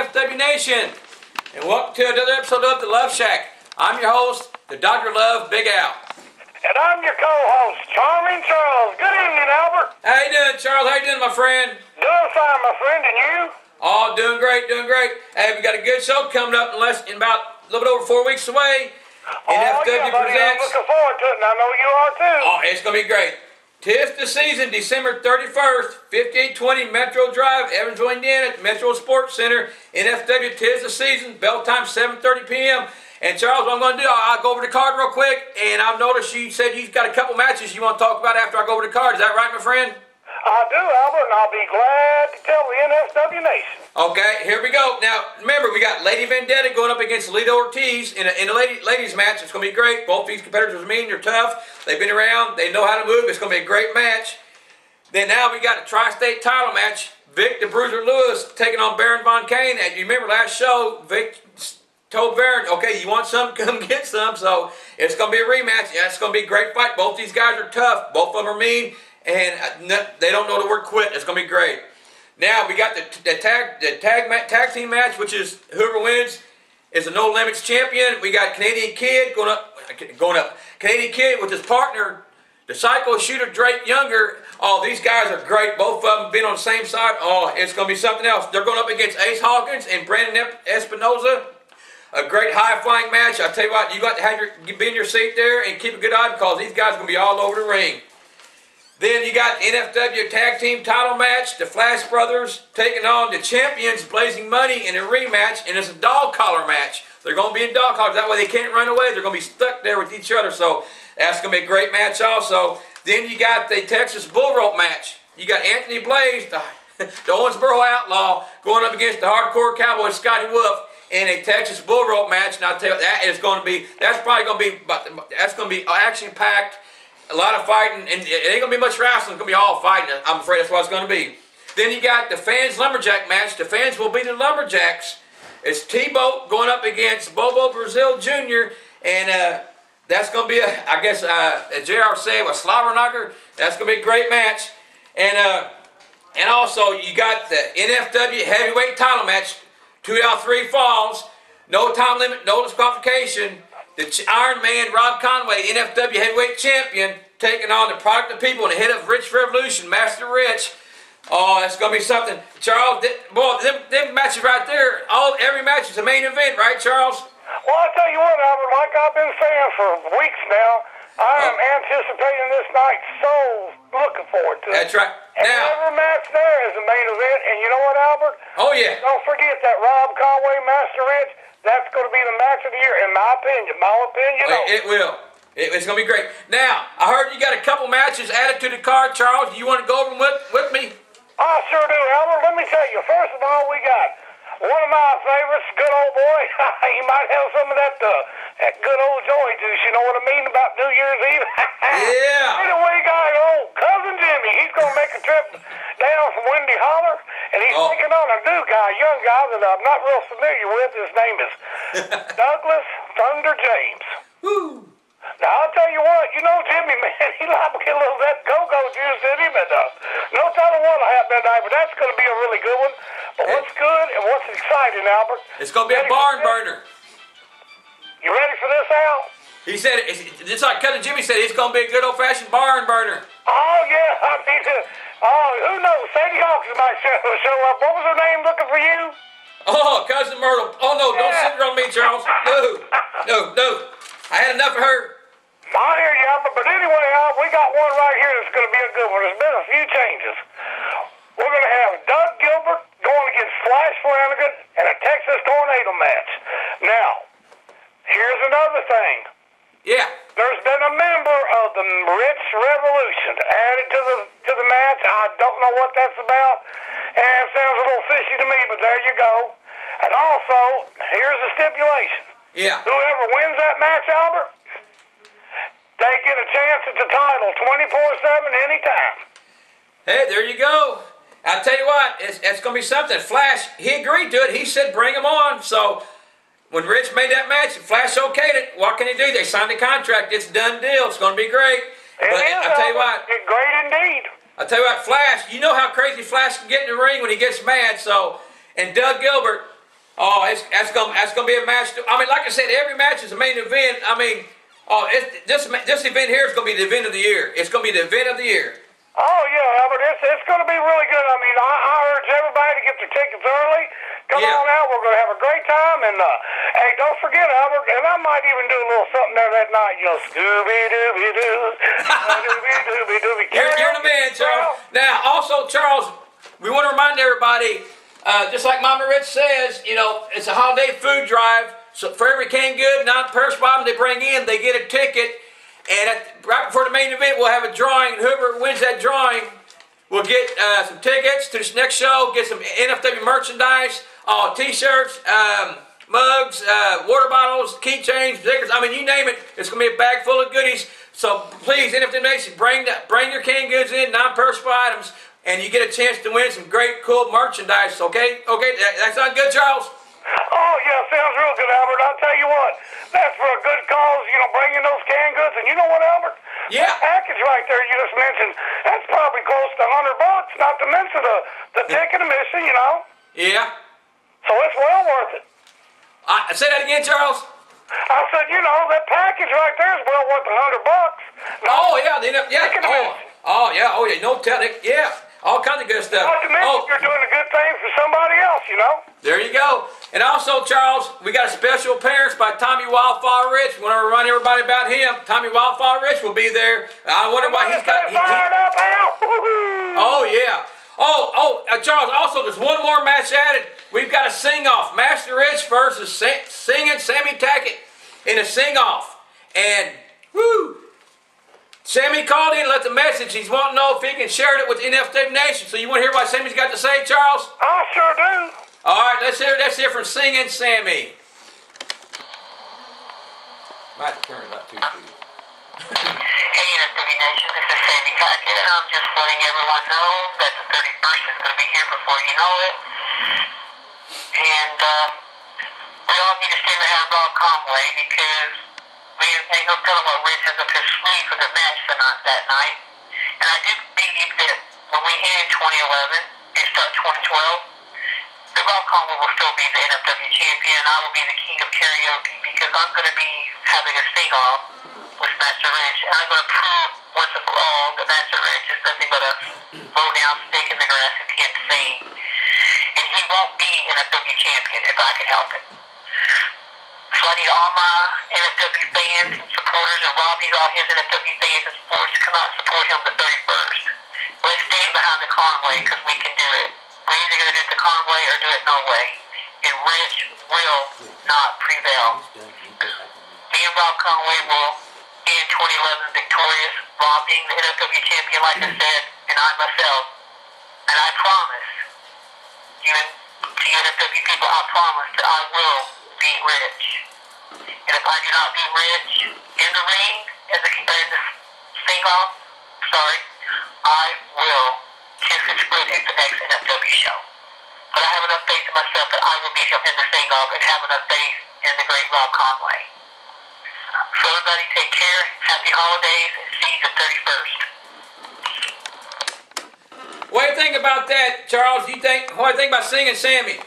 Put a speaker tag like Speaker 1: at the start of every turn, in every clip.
Speaker 1: NFW Nation, and welcome to another episode of the Luv Shack. I'm your host, the Dr. Love, Big Al.
Speaker 2: And I'm your co-host, Charming Charles. Good evening, Albert.
Speaker 1: How you doing, Charles? How you doing, my friend?
Speaker 2: Doing fine, my friend, and you?
Speaker 1: Oh, doing great, doing great. Hey, we got a good show coming up in about a little bit over 4 weeks away. NFW
Speaker 2: buddy,
Speaker 1: presents.
Speaker 2: I'm looking forward to it, and I know you are too.
Speaker 1: Oh, it's going to be great. Tis the season, December 31st, 5820 Metro Drive, Evansville, Indiana, Metro Sports Center, NFW. Tis the season, bell time 7:30 p.m. And Charles, what I'm going to do, I'll go over the card real quick, and I've noticed you said you've got a couple matches you want to talk about after I go over the card. Is that right, my friend?
Speaker 2: I do, Albert, and I'll be glad to tell the NFW Nation.
Speaker 1: Okay, here we go. Now, remember, we got Lady Vendetta going up against Lita Ortiz in a ladies match. It's going to be great. Both these competitors are mean. They're tough. They've been around. They know how to move. It's going to be a great match. Then now we got a tri-state title match. Vic the Bruiser Lewis taking on Baron Von Kane. And you remember last show, Vic told Baron, okay, you want some, come get some. So it's going to be a rematch. Yeah, it's going to be a great fight. Both these guys are tough. Both of them are mean. And they don't know the word quit. It's going to be great. Now we got the tag team match, which is whoever wins is a No Limits champion. We got Canadian Kid going up. Canadian Kid with his partner, the Psycho Shooter Drake Younger. Oh, these guys are great. Both of them been on the same side. Oh, it's going to be something else. They're going up against Ace Hawkins and Brandon Espinoza. A great high-flying match. I tell you what, you got to be in your seat there and keep a good eye because these guys are going to be all over the ring. Then you got NFW Tag Team title match. The Flash Brothers taking on the champions, Blazing Money, in a rematch. And it's a dog collar match. They're going to be in dog collars. That way they can't run away. They're going to be stuck there with each other. So that's going to be a great match also. Then you got the Texas Bull Rope match. You got Anthony Blaze, the Owensboro Outlaw, going up against the Hardcore Cowboy Scotty Wolf in a Texas Bull Rope match. And I'll tell you, that's going to be action-packed. A lot of fighting, and it ain't going to be much wrestling. It's going to be all fighting. I'm afraid that's what it's going to be. Then you got the Fans Lumberjack match. The Fans will be the Lumberjacks. It's T-Boat going up against Bobo Brazil Jr. And that's going to be, as JR said, a slobber knocker. That's going to be a great match. And also, you got the NFW Heavyweight title match. 2 out of 3 falls. No time limit, no disqualification. The Iron Man, Rob Conway, NFW Heavyweight Champion, taking on the Product of People and the head of Rich Revolution, Master Rich. Oh, that's going to be something. Charles, them matches right there, every match is a main event, right, Charles?
Speaker 2: Well, I'll tell you what, Albert, like I've been saying for weeks now, I am anticipating this night, so looking forward to it.
Speaker 1: That's right.
Speaker 2: And
Speaker 1: now,
Speaker 2: every match there is a main event, and you know what, Albert?
Speaker 1: Oh, yeah.
Speaker 2: Don't forget that Rob Conway, Master Rich. That's going to be the match of the year, in my opinion.
Speaker 1: It will. It's going to be great. Now, I heard you got a couple matches added to the card, Charles. Do you want to go over them with me?
Speaker 2: I sure do, Albert. Let me tell you. First of all, we got one of my favorites, good old boy. He might have some of that good old joy juice. You know what I mean about New Year's Eve?
Speaker 1: Yeah.
Speaker 2: Anyway, we got old Cousin Jimmy. He's going to make a trip down from Windy Holler, and he's taking on a new guy, young guy that I'm not real familiar with. His name is Douglas Thunder James.
Speaker 1: Woo.
Speaker 2: Now, I'll tell you what, you know Jimmy, man, he like to get a little of that go-go juice in him, and no telling what'll happen tonight, but that's going to be a really good one. But what's good and what's exciting, Albert?
Speaker 1: It's going to be a barn burner.
Speaker 2: You ready for this, Al?
Speaker 1: He said, it's like Cousin Jimmy said, it's going to be a good old-fashioned barn burner.
Speaker 2: Oh, yeah, I mean, who knows? Sadie Hawkins might show up. What was her name looking for you?
Speaker 1: Oh, Cousin Myrtle. Oh, no, don't sit her on me, Charles. No. I had enough of her.
Speaker 2: I hear you, Albert, but anyway, Al, we got one right here that's going to be a good one. There's been a few changes. We're going to have Doug Gilbert going against Flash Flanagan in a Texas Tornado match. Now, here's another thing.
Speaker 1: Yeah.
Speaker 2: There's been a member of the Rich Revolution added to the match. I don't know what that's about, and it sounds a little fishy to me, but there you go. And also, here's the stipulation.
Speaker 1: Yeah.
Speaker 2: Whoever wins that match, Albert, they get a chance at the title 24/7 anytime.
Speaker 1: Hey, there you go. I'll tell you what, it's going to be something. Flash, he agreed to it. He said bring him on. So when Rich made that match, Flash okayed it. What can he do? They signed the contract. It's a done deal. It's going to be great.
Speaker 2: But I'll tell you what. It's great indeed.
Speaker 1: I'll tell you what, Flash, you know how crazy Flash can get in the ring when he gets mad. So, and Doug Gilbert, Oh, that's gonna be a match. I mean, like I said, every match is a main event. I mean, this event here is gonna be the event of the year. It's gonna be the event of the year.
Speaker 2: Oh, yeah, Albert, it's going to be really good. I mean, I urge everybody to get their tickets early. Come on out. We're going to have a great time. And, hey, don't forget, Albert, and I might even do a little something there that night. You know, Scooby-Dooby-Doo, Scooby-Dooby-Dooby.
Speaker 1: You're the man, Charles. Now, also, Charles, we want to remind everybody, just like Mama Rich says, you know, it's a holiday food drive. So for every canned good, non-perishable item they bring in, they get a ticket. And right before the main event, we'll have a drawing. And whoever wins that drawing will get some tickets to this next show, get some NFW merchandise, T-shirts, mugs, water bottles, keychains, stickers. I mean, you name it. It's going to be a bag full of goodies. So please, NFW Nation, bring your canned goods in, non-perishable items, and you get a chance to win some great, cool merchandise. Okay? Okay, that sound good, Charles?
Speaker 2: Oh, yeah, sounds real good, Albert. I'll tell you what, that's for a good cause, you know, bringing those canned goods. And you know what, Albert?
Speaker 1: Yeah.
Speaker 2: That package right there you just mentioned, that's probably close to $100, not to mention the ticket admission, you know?
Speaker 1: Yeah.
Speaker 2: So it's well worth it.
Speaker 1: Say that again, Charles.
Speaker 2: I said, you know, that package right there is well worth $100.
Speaker 1: Oh, yeah. No telling. Yeah. All kinds of good stuff.
Speaker 2: Not to mention you're doing a good thing for somebody else, you know?
Speaker 1: There you go. And also, Charles, we got a special appearance by Tommy Wildfire Rich. We want to remind everybody about him. Tommy Wildfire Rich will be there. I wonder why he's got...
Speaker 2: Fired up, Al!
Speaker 1: Oh, yeah. Charles, also, there's one more match added. We've got a sing-off. Master Rich versus Singing Sammy Tackett in a sing-off. And, woo! Sammy called in and left a message. He's wanting to know if he can share it with NFW Nation. So you want to hear what Sammy's got to say, Charles?
Speaker 2: I sure do.
Speaker 1: All right, let's hear from Singing Sammy. Might turn it up too.
Speaker 3: Hey, NFW Nation, this is Sammy Tackett, and I'm just letting everyone know that the 31st is going to be here before you know it. And we all need to stay behind Rob Conway because we ain't no telling what Rich has up his sleeve for the match that night. And I do believe that when we end 2011 and start 2012, that Rob Conway will still be the NFW champion, and I will be the king of karaoke because I'm going to be having a sing-off with Master Rich, and I'm going to prove once and for all that Master Rich is nothing but a low-down snake in the grass who can't sing. And he won't be NFW champion if I can help it. So I need all my NFW fans and supporters, and Rob needs all his NFW fans and supporters to come out and support him the 31st. Let's stand behind the Conway because we can do it. We're either going to do it the Conway or do it no way. And Rich will not prevail. Me and Rob Conway will end 2011 victorious, Rob being the NFW champion like I said, and I myself. And I promise, even to NFW people, I promise that I will beat Rich. And if I do not beat Rich in the ring, in the sing-off, I will kiss exclusive the next NFW show. But I have enough faith in myself that I will beat him in the sing-off and have enough faith in the great Rob Conway. So everybody take care, happy holidays, and see you the 31st.
Speaker 1: What do you think about that, Charles? What do you think about Singing Sammy?
Speaker 2: I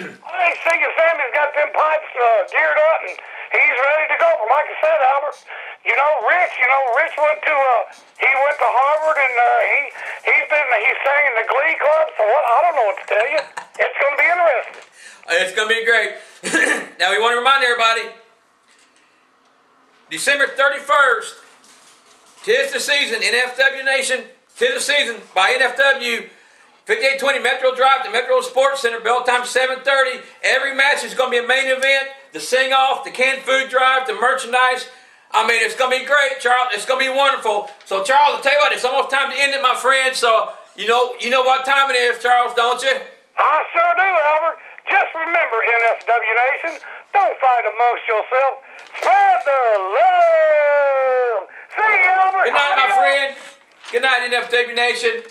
Speaker 2: think Singing Sammy's got them pipes geared up, and he's ready to go. But like I said, Albert, Rich went to Harvard, and he's sang in the Glee Club. So I don't know what to tell you. It's going to be interesting.
Speaker 1: It's going to be great. Now we want to remind everybody, December 31st, 'tis the season, NFW Nation, 'tis the season by NFW. 5820 Metro Drive, the Metro Sports Center, bell time 7:30. Every match is going to be a main event. The sing-off, the canned food drive, the merchandise. I mean, it's going to be great, Charles. It's going to be wonderful. So, Charles, I'll tell you what, it's almost time to end it, my friend. So, you know what time it is, Charles, don't you?
Speaker 2: I sure do, Albert. Just remember, NFW Nation, don't fight amongst yourself. Spread the love. See you, Albert.
Speaker 1: Good night, my friend. Good night, NFW Nation.